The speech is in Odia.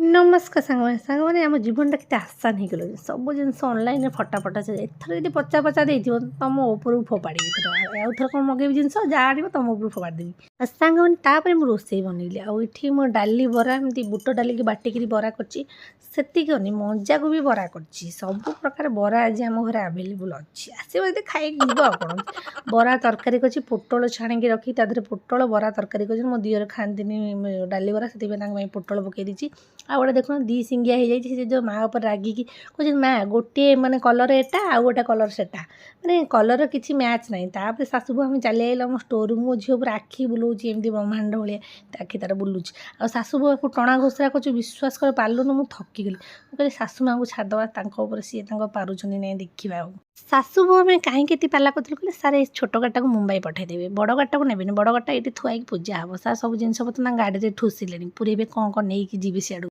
नमस्कार साଙ୍ଗମାନେ ଆମ ଜୀବନଟା କେତେ ଆସାନ ହେଇଗଲାଣି। ସବୁ ଜିନିଷ ଅନଲାଇନରେ ଫଟାଫଟ ସେ ଏଥର ଯଦି ପଚା ଦେଇଥିବ ତମ ଉପରକୁ ଫୋପାଡ଼ିବି ଏଥର। ଆଉ ଥର କ'ଣ ମଗେଇବି ଜିନିଷ ଯାହା ଆଣିବ ତମ ଉପରକୁ ଫୋପାଡ଼ି ଦେବି। ଆଉ ସାଙ୍ଗମାନେ ତାପରେ ମୁଁ ରୋଷେଇ ବନେଇଲି। ଆଉ ଏଠି ମୁଁ ଡାଲି ବରା ଏମିତି ବୁଟ ଡାଲିକି ବାଟିକିରି ବରା କରିଛି। ସେତିକି ହନି ମଞ୍ଜାକୁ ବି ବରା କରିଛି। ସବୁ ପ୍ରକାର ବରା ଆଜି ଆମ ଘରେ ଆଭେଲେବୁଲ୍ ଅଛି। ଆସିବ ଯଦି ଖାଇକି ଯିବ ଆଉ କ'ଣ। ବରା ତରକାରୀ କରିଛି, ପୋଟଳ ଛାଣିକି ରଖି ତା ଦେହରେ ପୋଟଳ ବରା ତରକାରୀ କରିଛି। ମୋ ଦିଅର ଖାଆନ୍ତିନି ଡାଲି ବରା, ସେଥିପାଇଁ ତାଙ୍କ ପାଇଁ ପୋଟଳ ପକେଇ ଦେଇଛି। ଆଉ ଗୋଟେ ଦେଖୁନ ଦି ସିଙ୍ଗିଆ ହେଇଯାଇଛି। ସେ ଯେଉଁ ମା ଉପରେ ରାଗିକି କହୁଛନ୍ତି ମା ଗୋଟିଏ ମାନେ କଲର୍ ଏଟା ଆଉ ଗୋଟେ କଲର୍ ସେଟା, ମାନେ କଲର୍ କିଛି ମ୍ୟାଚ୍ ନାହିଁ। ତାପରେ ଶାଶୁକୁ ଆମେ ଚାଲି ଆଇଲୁ ଆମ ଷ୍ଟୋରରୁମ୍। ମୋ ଝିଅ ପୁରା ଆଖି ବୁଲଉଛି ଏମିତି ବ୍ରହ୍ମାଣ୍ଡ ଭଳିଆ ଆଖି ତାର ବୁଲୁଛି। ଆଉ ଶାଶୁ ବୋଉକୁ ଟଣା ଘୋଷରା କରୁଛୁ, ବିଶ୍ୱାସ କର ପାରିଲୁନୁ। ମୁଁ ଥକିଗଲି। ମୁଁ କହିଲି ଶାଶୁ ମାଆଙ୍କୁ ଛାଡ଼ିଦେବା, ତାଙ୍କ ଉପରେ ସିଏ ତାଙ୍କ ପାରୁଛନ୍ତି ନାଇଁ ଦେଖିବା। ଆଉ ଶାଶୁ ବୋଉ ଆମେ କାହିଁକି ଏଠି ପାଲା କରିଥିଲୁ କହିଲେ ସାର୍ ଏଇ ଛୋଟ ଗାଡ଼ିଟାକୁ ମୁମ୍ବାଇ ପଠାଇଦେବେ, ବଡ଼ ଗାଡ଼ିଟାକୁ ନେବେନି। ବଡ଼ ଗାଡ଼ିଟା ଏଇଠି ଥୁଆଇକି ପୂଜା ହେବ। ସାର୍ ସବୁ ଜିନିଷ ପତ୍ର ତାଙ୍କ ଗାଡ଼ିରେ ଠୁସିଲେଣି, ପୁରେଇବେ କ'ଣ ନେଇକି ଯିବେ ସିଆଡ଼ୁ।